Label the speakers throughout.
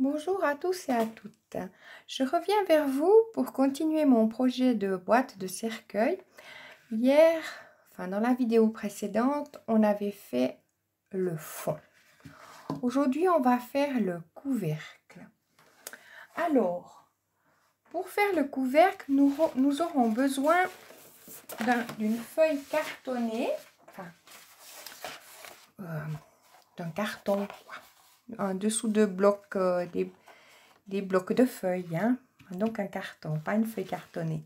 Speaker 1: Bonjour à tous et à toutes. Je reviens vers vous pour continuer mon projet de boîte de cercueil. Hier, dans la vidéo précédente, on avait fait le fond. Aujourd'hui, on va faire le couvercle. Alors, pour faire le couvercle, nous aurons besoin d'une feuille cartonnée, d'un carton, en dessous de blocs, des blocs de feuilles, hein. Donc un carton, pas une feuille cartonnée.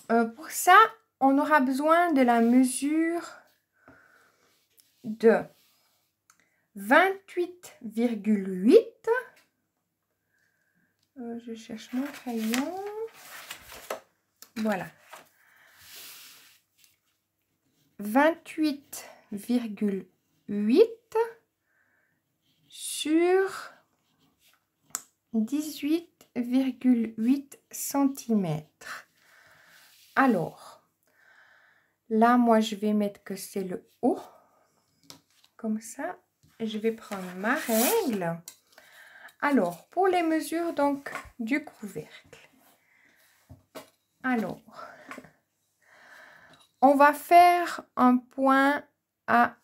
Speaker 1: Pour ça, on aura besoin de la mesure de 28,8. Je cherche mon crayon. Voilà. 28,8 sur 18,8 cm. Alors, là, moi, je vais mettre que c'est le haut. Comme ça, je vais prendre ma règle. Alors, pour les mesures, donc, du couvercle. Alors, on va faire un point à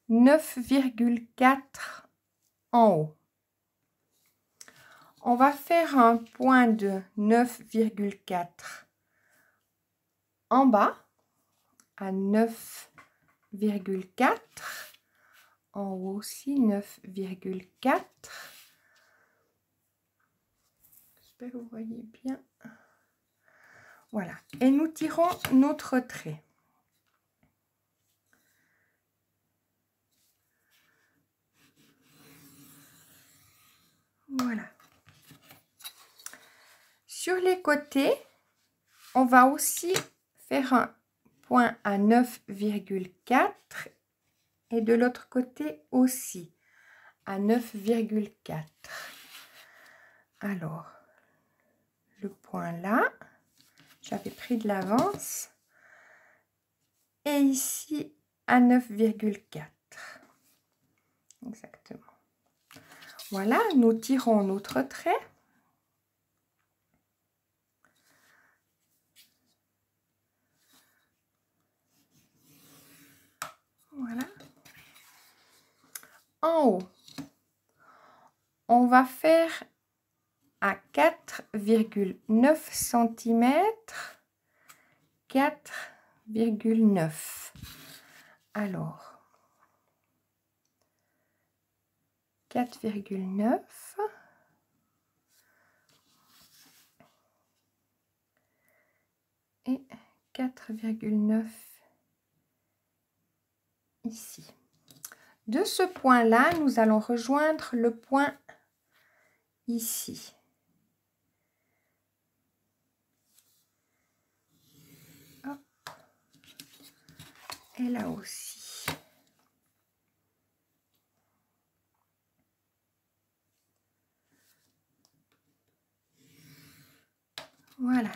Speaker 1: 9,4 en haut. On va faire un point de 9,4 en bas, à 9,4. En haut aussi, 9,4. J'espère que vous voyez bien. Voilà. Et nous tirons notre trait. Voilà. Sur les côtés, on va aussi faire un point à 9,4 et de l'autre côté aussi à 9,4. Alors, le point là, j'avais pris de l'avance, et ici à 9,4. Exactement. Voilà, nous tirons notre trait. Voilà. En haut, on va faire à 4,9 cm, 4,9. Alors, 4,9 et 4,9 ici. De ce point-là, nous allons rejoindre le point ici. Hop. Et là aussi. Voilà.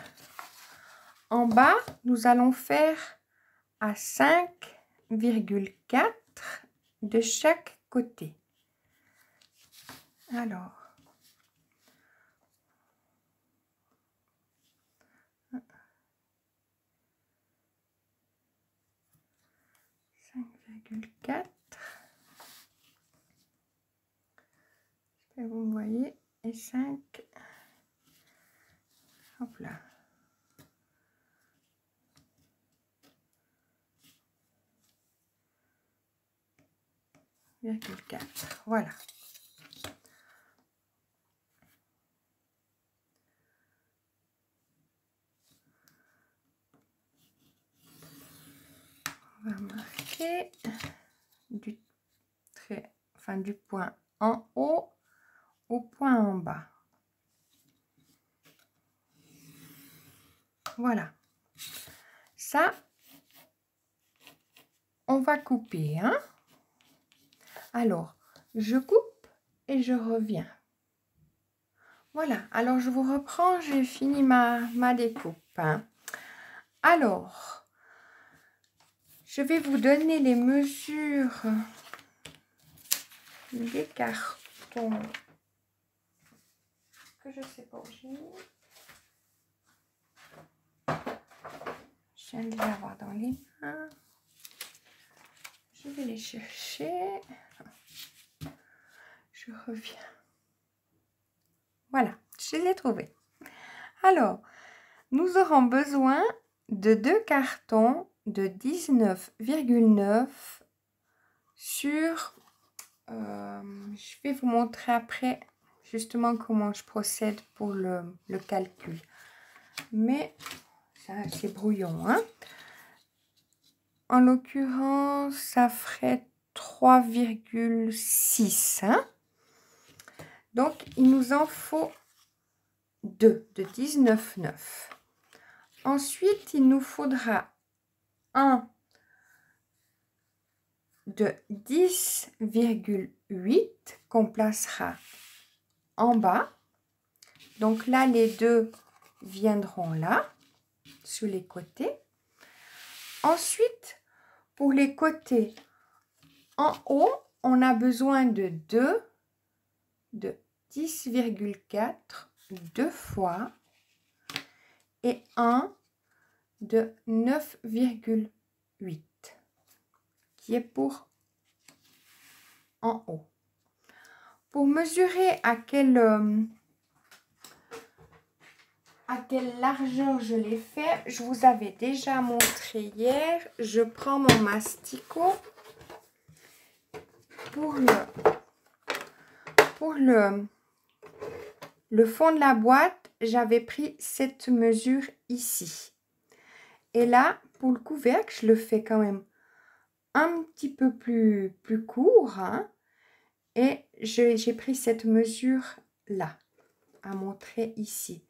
Speaker 1: En bas, nous allons faire à 5,4 de chaque côté. Alors, vous voyez, et 5, hop là. Voilà. On va marquer du trait, du point en haut au point en bas. Voilà. Ça, on va couper, hein. Alors, je coupe et je reviens. Voilà, alors je vous reprends, j'ai fini ma découpe, hein. Alors, je vais vous donner les mesures des cartons que je sais pas où j'ai mis. Je viens de les avoir dans les mains. Je vais les chercher. Je reviens. Voilà, je les ai trouvés. Alors, nous aurons besoin de 2 cartons de 19,9 sur... je vais vous montrer après justement comment je procède pour le calcul. Mais ça, c'est brouillon, hein. En l'occurrence, ça ferait 3,6. Hein. Donc, il nous en faut 2 de 19,9. Ensuite, il nous faudra un de 10,8 qu'on placera en bas. Donc là, les deux viendront là, sur les côtés. Ensuite, pour les côtés en haut, on a besoin de 2 de 10,4 deux fois et 1 de 9,8 qui est pour en haut. Pour mesurer à quelle largeur je l'ai fait, je vous avais déjà montré hier. Je prends mon masticot pour le fond de la boîte. J'avais pris cette mesure ici. Et là, pour le couvercle, je le fais quand même un petit peu plus court. Hein, et j'ai pris cette mesure là, à montrer ici.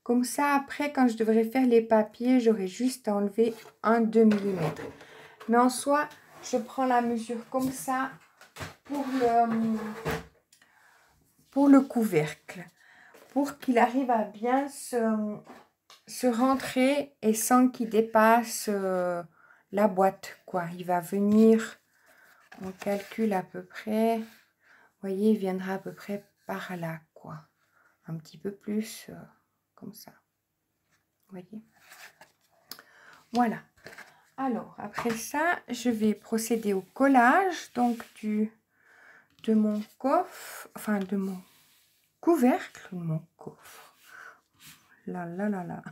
Speaker 1: Comme ça, après, quand je devrais faire les papiers, j'aurai juste à enlever un 2 mm. Mais en soi, je prends la mesure comme ça pour le couvercle. Pour qu'il arrive à bien se rentrer et sans qu'il dépasse la boîte, quoi. Il va venir, on calcule à peu près, vous voyez, il viendra à peu près par là, quoi. Un petit peu plus... comme ça, vous voyez. Voilà. Alors, après ça, je vais procéder au collage, donc de mon coffre, enfin de mon couvercle, de mon coffre. Là, là, là, là.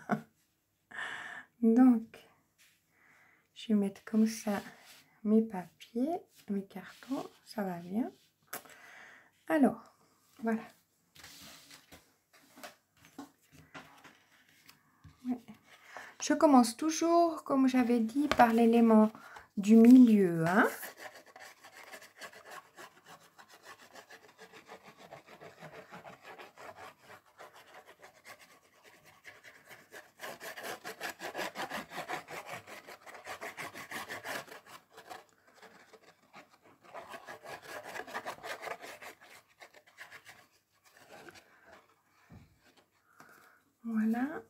Speaker 1: Donc, je vais mettre comme ça mes papiers, mes cartons, ça va bien. Alors, voilà. Je commence toujours, comme j'avais dit, par l'élément du milieu. Hein. Voilà.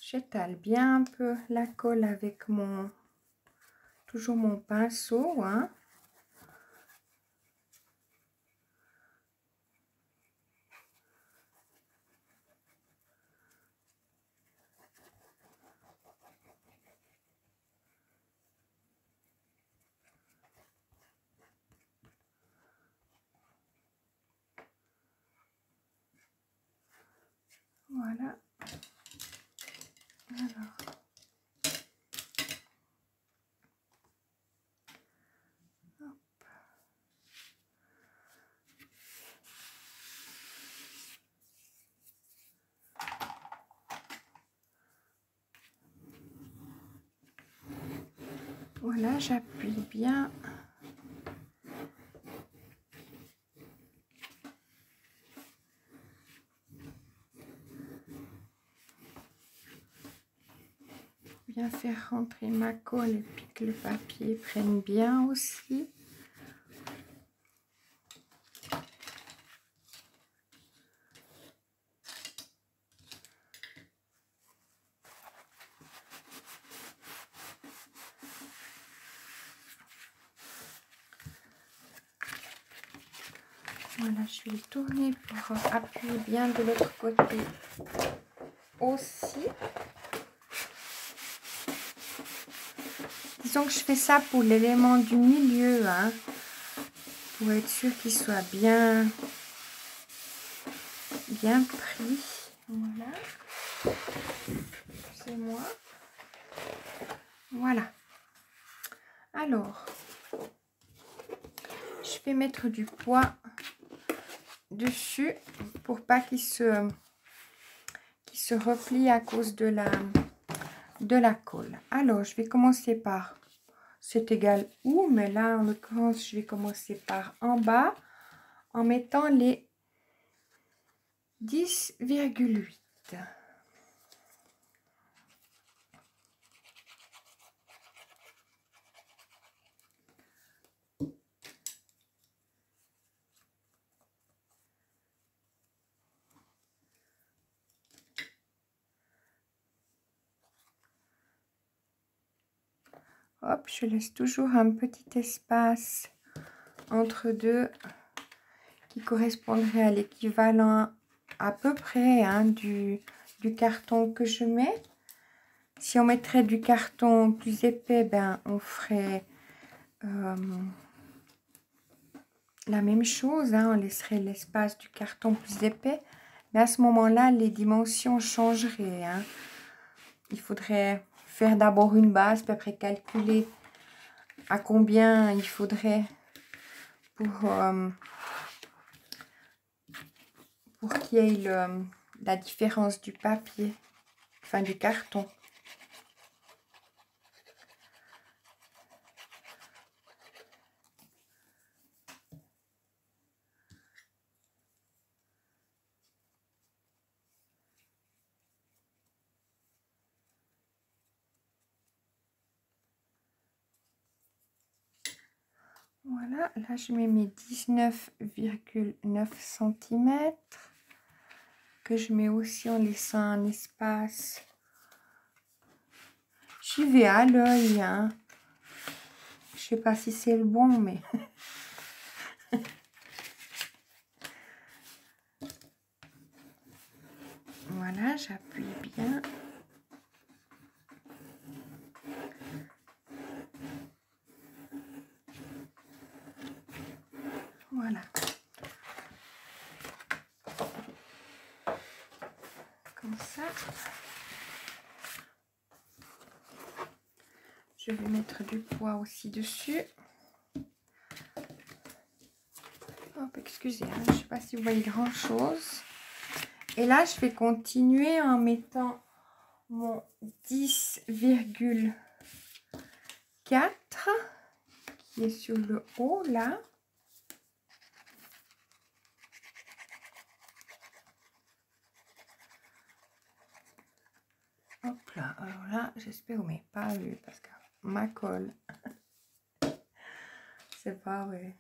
Speaker 1: J'étale bien un peu la colle avec toujours mon pinceau. Hein. Voilà. Alors. Hop. Voilà, j'appuie bien. Bien faire rentrer ma colle et puis que le papier prenne bien aussi. Voilà, je vais le tourner pour appuyer bien de l'autre côté aussi. Disons que je fais ça pour l'élément du milieu, hein, pour être sûr qu'il soit bien pris. Voilà. C'est moi. Voilà. Alors, je vais mettre du poids dessus pour pas qu'il se replie à cause de la colle. Alors, je vais commencer par, c'est égal où, mais là, en l'occurrence, je vais commencer par en bas en mettant les 10,8. Hop, je laisse toujours un petit espace entre deux qui correspondrait à l'équivalent à peu près, hein, du carton que je mets. Si on mettrait du carton plus épais, ben on ferait la même chose, hein, on laisserait l'espace du carton plus épais. Mais à ce moment-là, les dimensions changeraient, hein. Il faudrait faire d'abord une base, puis après calculer à combien il faudrait pour qu'il y ait la différence du papier, enfin du carton. Voilà, là je mets mes 19,9 cm que je mets aussi en laissant un espace. J'y vais à l'œil, hein. Je sais pas si c'est le bon, mais voilà, j'appuie bien. Voilà. Comme ça. Je vais mettre du poids aussi dessus. Hop, excusez, hein, je ne sais pas si vous voyez grand chose. Et là, je vais continuer en mettant mon 10,4 qui est sur le haut là. Hop là, alors là, j'espère que vous m'avez pas vu parce que ma colle, c'est pas vrai.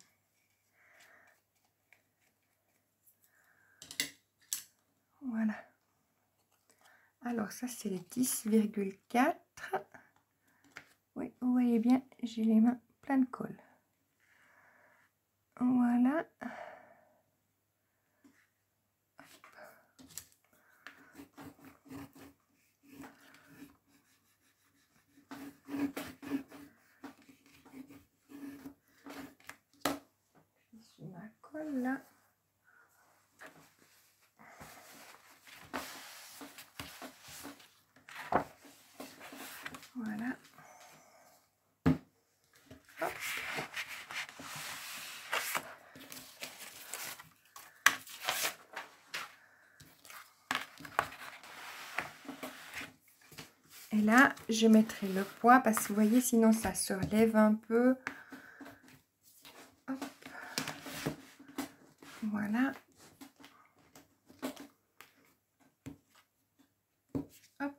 Speaker 1: Voilà. Alors ça, c'est les 10,4. Oui, vous voyez bien, j'ai les mains pleines de colle. Voilà. J'ai ma colle là. Voilà. Hop. Et là, je mettrai le poids parce que vous voyez, sinon ça se relève un peu. Hop. Voilà. Hop.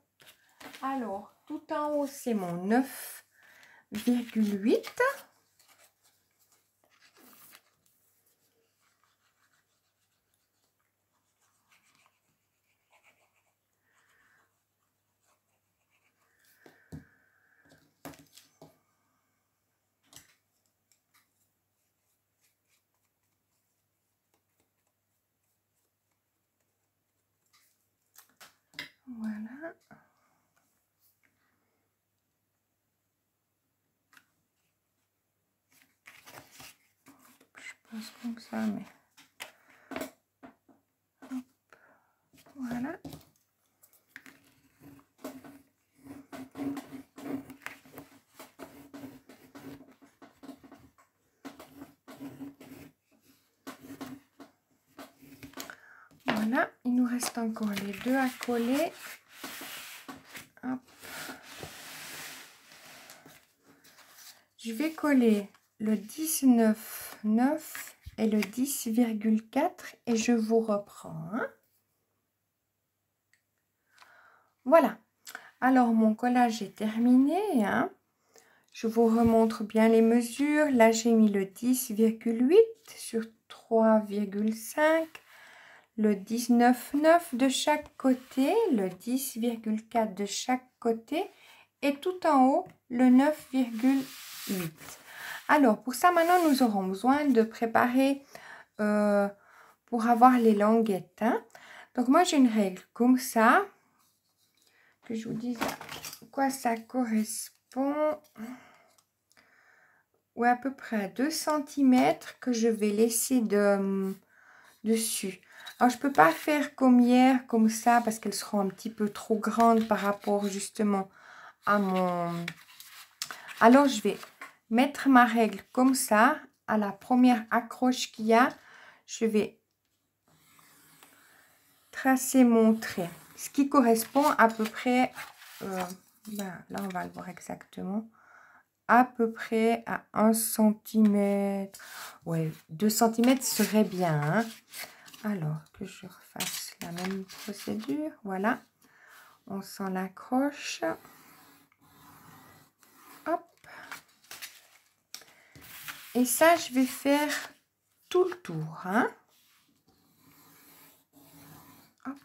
Speaker 1: Alors, tout en haut, c'est mon 9,8. Voilà. Je pense comme ça, mais... Hop. Voilà. Voilà, il nous reste encore les deux à coller. Hop. Je vais coller le 19,9 et le 10,4 et je vous reprends. Hein. Voilà. Alors, mon collage est terminé. Hein. Je vous remontre bien les mesures. Là, j'ai mis le 10,8 sur 3,5. Le 19,9 de chaque côté, le 10,4 de chaque côté et tout en haut, le 9,8. Alors, pour ça, maintenant, nous aurons besoin de préparer pour avoir les languettes. Hein. Donc, moi, j'ai une règle comme ça, que je vous dise à quoi ça correspond. Ou à peu près 2 cm que je vais laisser dessus. Alors, je ne peux pas faire comme hier, comme ça, parce qu'elles seront un petit peu trop grandes par rapport justement à mon... Alors, je vais mettre ma règle comme ça, à la première accroche qu'il y a. Je vais tracer mon trait, ce qui correspond à peu près... là, on va le voir exactement. À peu près à 1 cm. Ouais, 2 cm serait bien. Hein. Alors, que je refasse la même procédure. Voilà. On s'en accroche. Hop. Et ça, je vais faire tout le tour. Hein. Hop.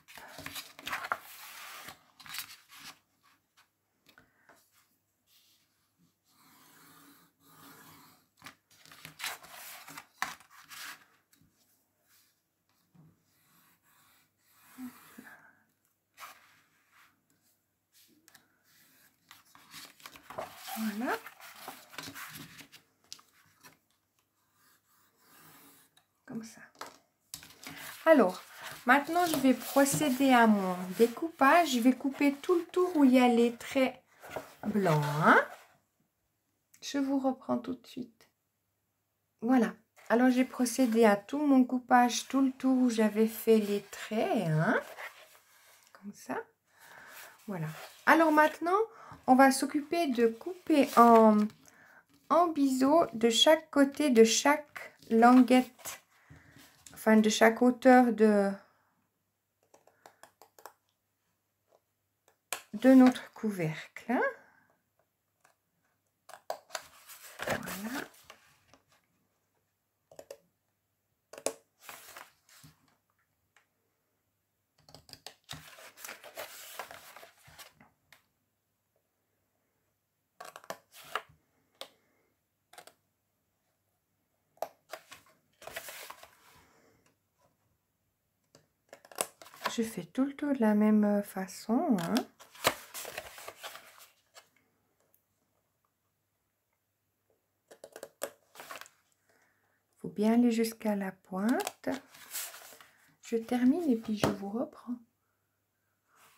Speaker 1: Voilà. Comme ça. Alors, maintenant, je vais procéder à mon découpage. Je vais couper tout le tour où il y a les traits blancs. Hein. Je vous reprends tout de suite. Voilà. Alors, j'ai procédé à tout mon coupage, tout le tour où j'avais fait les traits. Hein. Comme ça. Voilà. Alors, maintenant, on va s'occuper de couper en biseau de chaque côté de chaque languette. Enfin, de chaque hauteur de notre couvercle. Hein. Voilà. Je fais tout le tour de la même façon. Hein. Faut bien aller jusqu'à la pointe. Je termine et puis je vous reprends.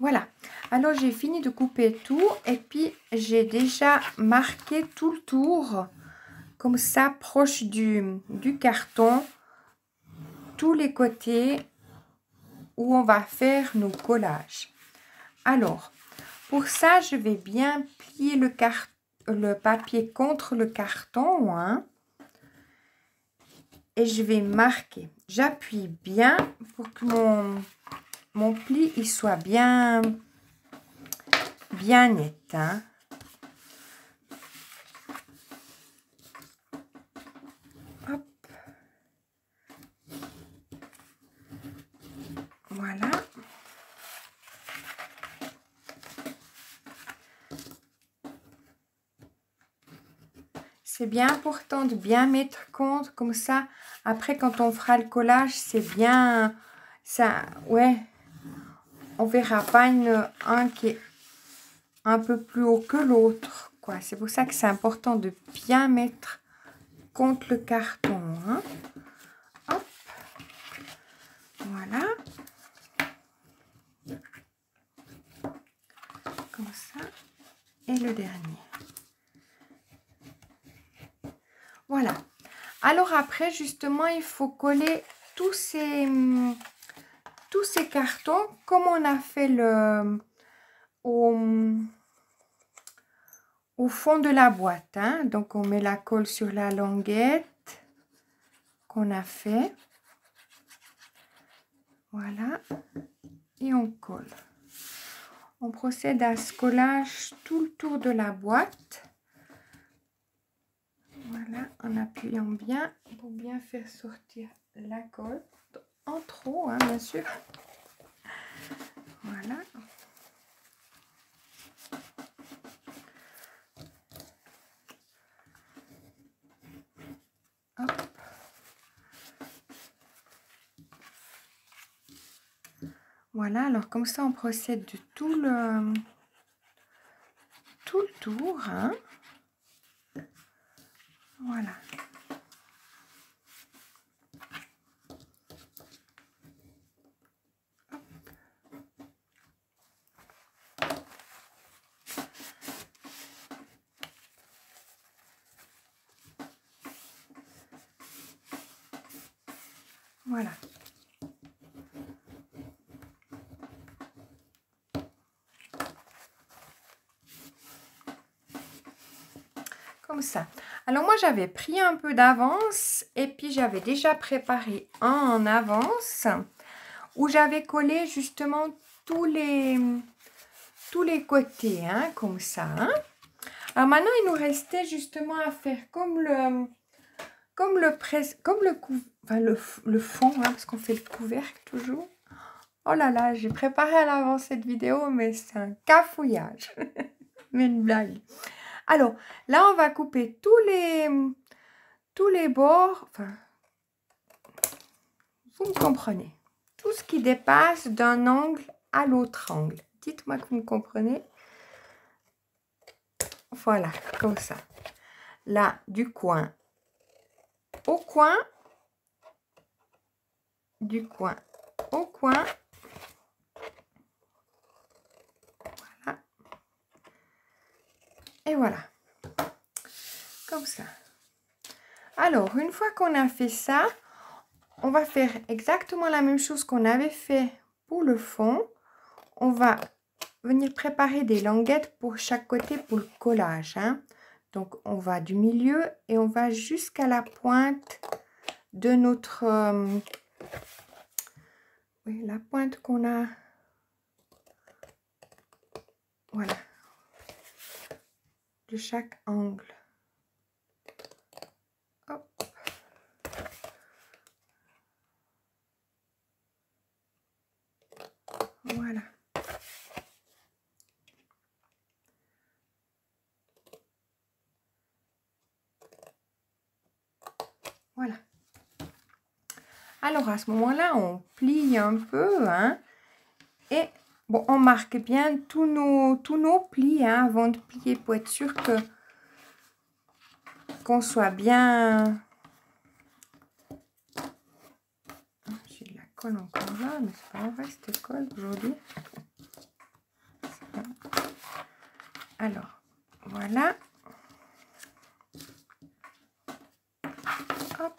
Speaker 1: Voilà. Alors, j'ai fini de couper tout et puis j'ai déjà marqué tout le tour comme ça, proche du carton, tous les côtés où on va faire nos collages. Alors, pour ça, je vais bien plier le papier contre le carton. Hein, et je vais marquer. J'appuie bien pour que mon pli il soit bien net. Hein. Hop. Voilà. C'est bien important de bien mettre compte comme ça. Après, quand on fera le collage, c'est bien... Ça, ouais. on verra pas un qui est un peu plus haut que l'autre, quoi. C'est pour ça que c'est important de bien mettre contre le carton, hein. Hop. Voilà. Comme ça. Et le dernier. Voilà. Alors après, justement, il faut coller tous ces cartons comme on a fait au fond de la boîte, hein. Donc, on met la colle sur la languette qu'on a fait. Voilà. Et on colle. On procède à ce collage tout le tour de la boîte. Voilà, en appuyant bien pour bien faire sortir la colle. En trop, hein, bien sûr. Voilà. Hop. Voilà, alors comme ça, on procède de tout le tour, hein. Voilà. Voilà. Comme ça. Alors moi j'avais pris un peu d'avance et puis j'avais déjà préparé un en avance où j'avais collé justement tous les côtés, hein, comme ça, hein. Alors maintenant il nous restait justement à faire comme le fond, hein, parce qu'on fait le couvercle toujours. Oh là là, j'ai préparé à l'avance cette vidéo, mais c'est un cafouillage. Mais une blague. Alors, là, on va couper tous les bords. Enfin, vous me comprenez. Tout ce qui dépasse d'un angle à l'autre angle. Dites-moi que vous me comprenez. Voilà, comme ça. Là, du coin au coin. Du coin au coin. Voilà. Et voilà. Comme ça. Alors, une fois qu'on a fait ça, on va faire exactement la même chose qu'on avait fait pour le fond. On va venir préparer des languettes pour chaque côté pour le collage, hein. Donc, on va du milieu et on va jusqu'à la pointe de notre... oui, la pointe qu'on a... Voilà. De chaque angle. Hop. Voilà. Voilà. Alors, à ce moment-là, on plie un peu, hein, et bon, on marque bien tous nos plis, hein, avant de plier pour être sûr qu'on soit bien... J'ai de la colle encore là, mais c'est pas vrai, cette colle aujourd'hui. Alors, voilà. Hop.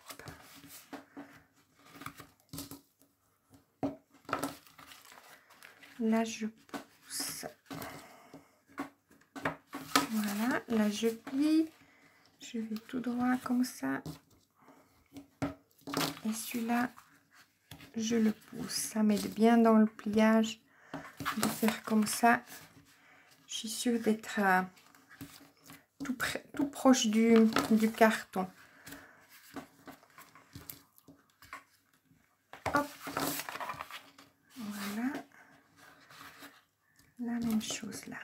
Speaker 1: Là, je pousse. Voilà, là, je plie. Je vais tout droit comme ça. Et celui-là, je le pousse. Ça m'aide bien dans le pliage de faire comme ça. Je suis sûre d'être tout proche du carton. Hop. Voilà. La même chose là.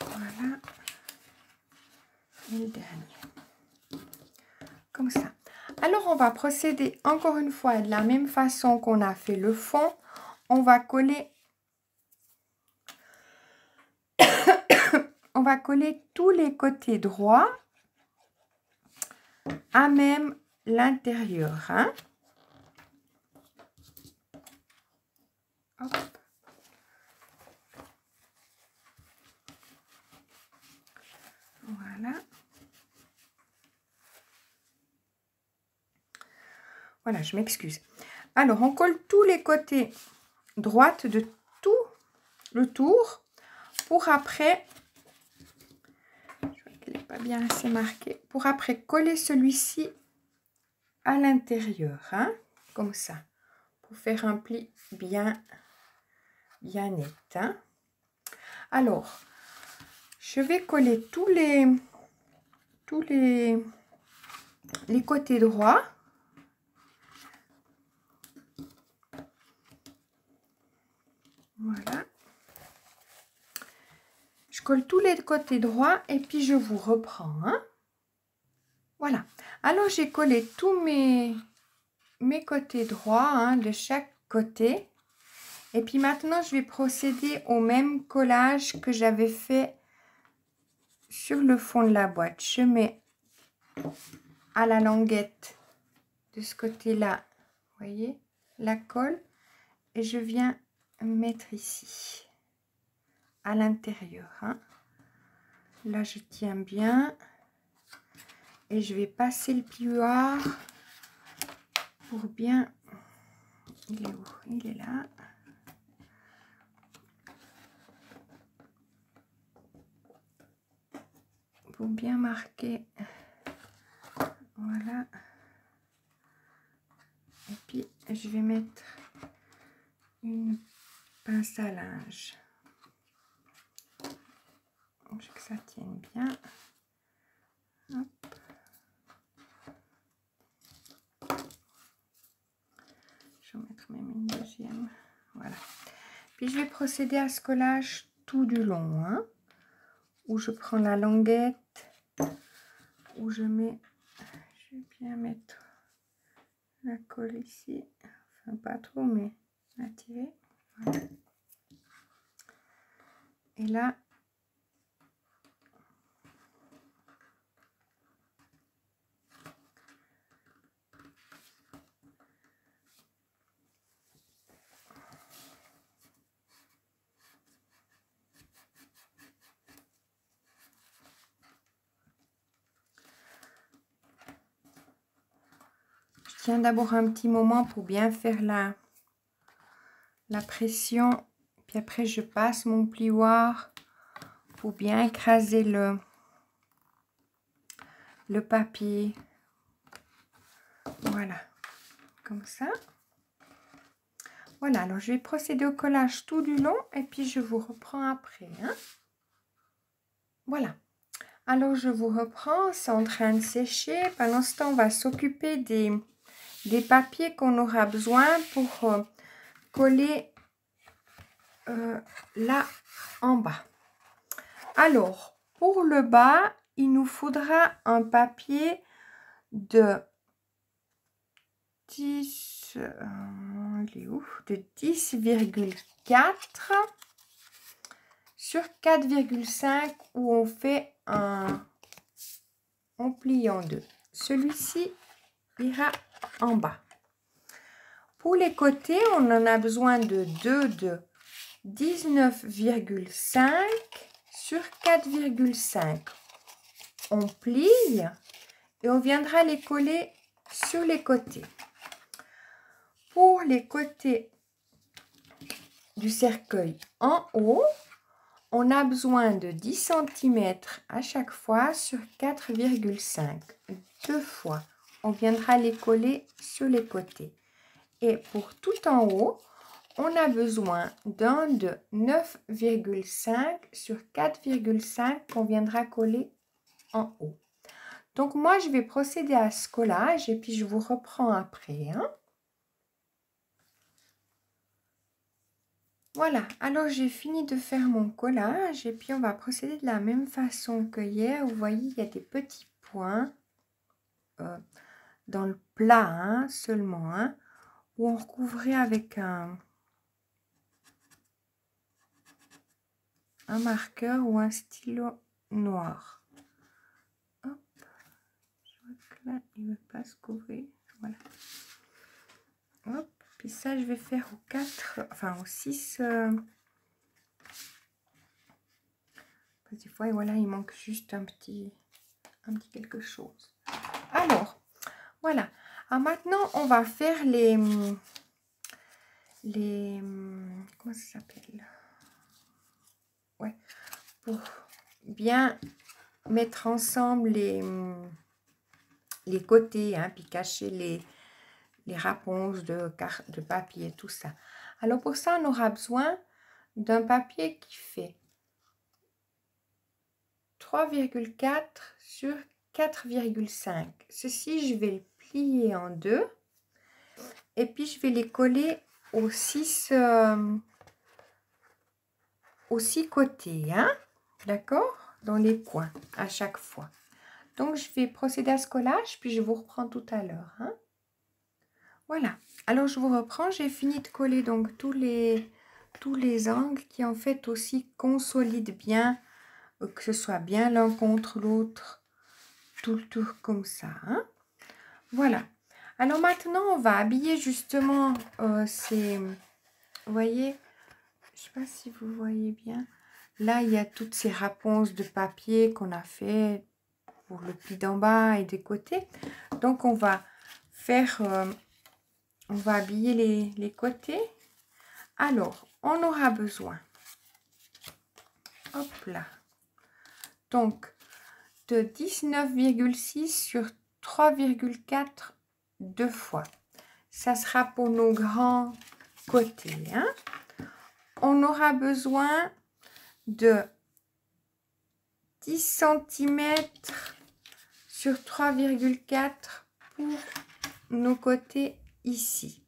Speaker 1: Voilà. Et le dernier. Alors, on va procéder encore une fois de la même façon qu'on a fait le fond. On va coller on va coller tous les côtés droits à même l'intérieur. Hein. Hop. Voilà. Voilà, je m'excuse. Alors, on colle tous les côtés droits de tout le tour pour après, je vois qu'il n'est pas bien assez marqué, pour après coller celui-ci à l'intérieur, hein, comme ça, pour faire un pli bien net. Hein. Alors, je vais coller tous les côtés droits. Voilà. Je colle tous les côtés droits et puis je vous reprends. Hein. Voilà. Alors, j'ai collé tous mes côtés droits, hein, de chaque côté. Et puis maintenant, je vais procéder au même collage que j'avais fait sur le fond de la boîte. Je mets à la languette de ce côté-là, vous voyez, la colle. Et je viens mettre ici, à l'intérieur. Hein. Là, je tiens bien. Et je vais passer le plioir pour bien... Il est où? Il est là. Pour bien marquer. Voilà. Et puis, je vais mettre une pince à linge. Que ça tienne bien. Hop. Je vais mettre même une deuxième. Voilà. Puis je vais procéder à ce collage tout du long. Hein, où je prends la languette. Où je mets... Je vais bien mettre la colle ici. Enfin, pas trop, mais la tirer. Voilà. Et là... Je tiens d'abord un petit moment pour bien faire la pression. Puis après, je passe mon plioir pour bien écraser le papier. Voilà, comme ça. Voilà, alors je vais procéder au collage tout du long et puis je vous reprends après. Hein. Voilà. Alors, je vous reprends, c'est en train de sécher. Pendant ce temps, on va s'occuper des papiers qu'on aura besoin pour coller là en bas. Alors, pour le bas, il nous faudra un papier de 10, il est où? De 10,4 sur 4,5 où on fait on plie en deux. Celui-ci ira en bas. Pour les côtés, on en a besoin de 2 de 19,5 sur 4,5. On plie et on viendra les coller sur les côtés. Pour les côtés du cercueil en haut, on a besoin de 10 cm à chaque fois sur 4,5. Deux fois, on viendra les coller sur les côtés. Et pour tout en haut, on a besoin d'un de 9,5 sur 4,5 qu'on viendra coller en haut. Donc moi, je vais procéder à ce collage et puis je vous reprends après. Hein. Voilà, alors j'ai fini de faire mon collage et puis on va procéder de la même façon que hier. Vous voyez, il y a des petits points dans le plat, hein, seulement, hein, où on recouvrait avec un marqueur ou un stylo noir. Hop, je vois que là, il ne veut pas se couvrir. Voilà. Hop, puis ça, je vais faire aux 4, enfin aux 6. Parce que des fois, voilà, il manque juste un petit quelque chose. Alors, voilà. Alors maintenant, on va faire les comment ça s'appelle? Ouais, pour bien mettre ensemble les côtés, hein, puis cacher les raponces de papier, tout ça. Alors pour ça, on aura besoin d'un papier qui fait 3,4 sur 4,5. Ceci, je vais le plier en deux et puis je vais les coller aux 6 côtés, hein, d'accord, dans les coins à chaque fois. Donc je vais procéder à ce collage, puis je vous reprends tout à l'heure, hein. Voilà, alors je vous reprends, j'ai fini de coller donc tous les angles qui en fait aussi consolident bien, que ce soit bien l'un contre l'autre, tout le tour comme ça, hein. Voilà, alors maintenant on va habiller justement ces, vous voyez, je sais pas si vous voyez bien, là il y a toutes ces raponces de papier qu'on a fait pour le pli d'en bas et des côtés. Donc on va faire, on va habiller les côtés. Alors, on aura besoin, hop là, donc de 19,6 sur 3,4 deux fois. Ça sera pour nos grands côtés, hein. On aura besoin de 10 cm sur 3,4 pour nos côtés ici.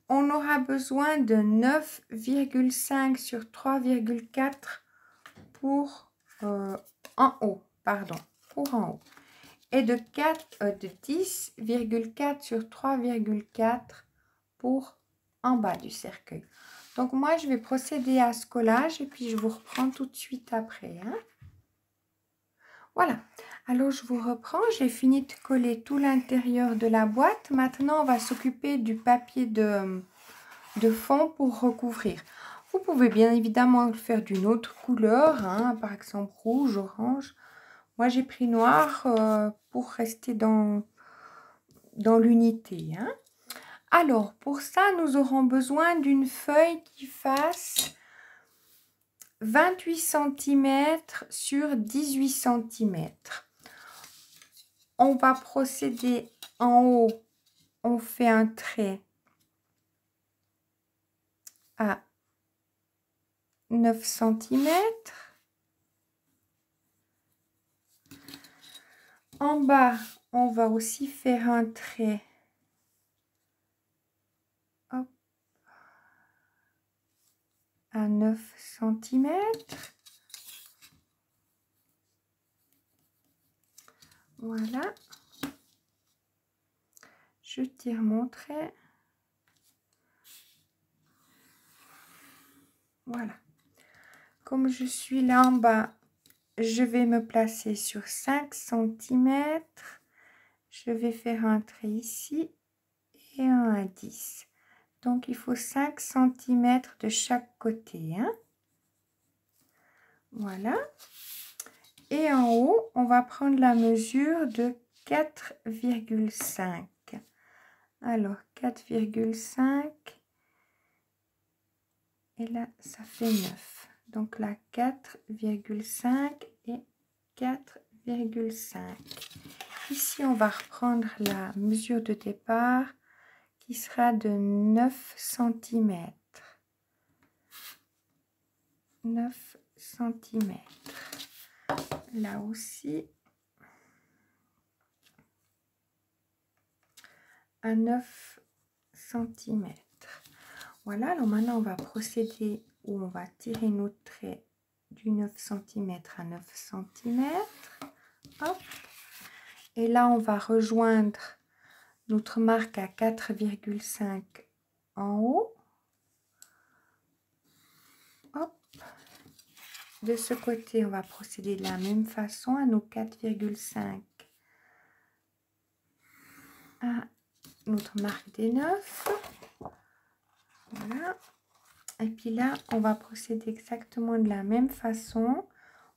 Speaker 1: On aura besoin de 9,5 sur 3,4 pour en haut, pardon, pour en haut. Et de 10,4 sur 3,4 pour en bas du cercueil. Donc moi, je vais procéder à ce collage et puis je vous reprends tout de suite après, hein. Voilà, alors je vous reprends, j'ai fini de coller tout l'intérieur de la boîte. Maintenant, on va s'occuper du papier de fond pour recouvrir. Vous pouvez bien évidemment le faire d'une autre couleur, hein, par exemple rouge, orange. Moi, j'ai pris noir pour rester dans l'unité, hein. Alors, pour ça, nous aurons besoin d'une feuille qui fasse 28 cm sur 18 cm. On va procéder en haut, on fait un trait à 9 cm. En bas, on va aussi faire un trait, hop, à 9 cm. Voilà. Je tire mon trait. Voilà. Comme je suis là en bas, je vais me placer sur 5 cm. Je vais faire un trait ici et un à 10. Donc, il faut 5 cm de chaque côté, hein. Voilà. Et en haut, on va prendre la mesure de 4,5. Alors, 4,5. Et là, ça fait 9. Donc là, 4,5 et 4,5. Ici, on va reprendre la mesure de départ qui sera de 9 cm. 9 cm. Là aussi, à 9 cm. Voilà, alors maintenant on va procéder où on va tirer notre trait du 9 cm à 9 cm. Hop. Et là on va rejoindre notre marque à 4,5 en haut. Hop. De ce côté, on va procéder de la même façon à nos 4,5 à notre marque des 9. Voilà. Et puis là, on va procéder exactement de la même façon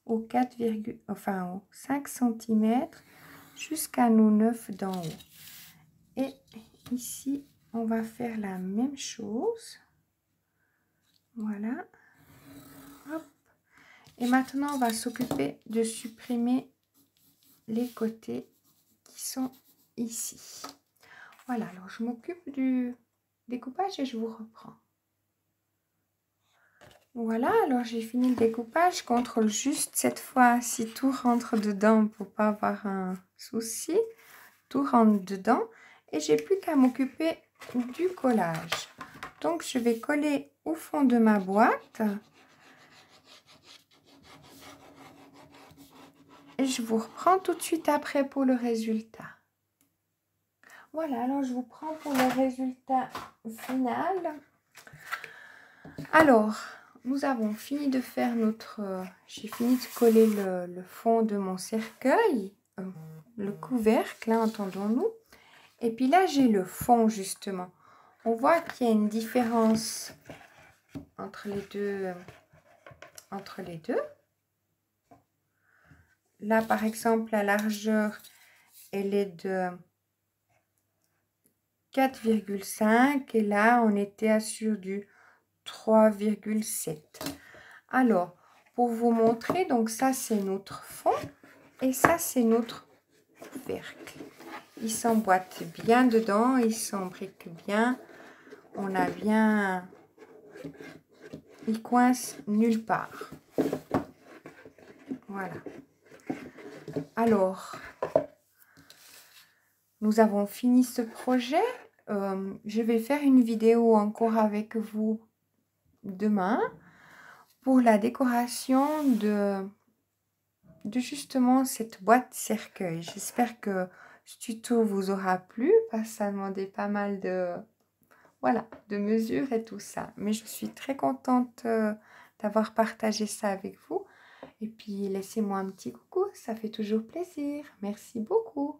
Speaker 1: au 4, enfin au 5 cm jusqu'à nos 9 d'en haut. Et ici, on va faire la même chose. Voilà. Hop. Et maintenant, on va s'occuper de supprimer les côtés qui sont ici. Voilà, alors je m'occupe du découpage et je vous reprends. Voilà, alors j'ai fini le découpage. Je contrôle juste cette fois si tout rentre dedans pour pas avoir un souci. Tout rentre dedans et j'ai plus qu'à m'occuper du collage. Donc je vais coller au fond de ma boîte et je vous reprends tout de suite après pour le résultat. Voilà, alors je vous prends pour le résultat final. Alors, nous avons fini de faire notre... j'ai fini de coller le fond de mon cercueil, le couvercle, hein, entendons-nous. Et puis là, j'ai le fond, justement. On voit qu'il y a une différence entre les deux. Là, par exemple, la largeur, elle est de 4,5 et là, on était sur du 3,7. Alors, pour vous montrer, donc ça, c'est notre fond et ça, c'est notre couvercle. Il s'emboîte bien dedans, il s'embrique bien. On a bien... Il coince nulle part. Voilà. Alors, nous avons fini ce projet. Je vais faire une vidéo encore avec vous demain pour la décoration de justement cette boîte cercueil. J'espère que ce tuto vous aura plu parce que ça demandait pas mal de, voilà, de mesures et tout ça. Mais je suis très contente d'avoir partagé ça avec vous. Et puis laissez-moi un petit coucou, ça fait toujours plaisir. Merci beaucoup.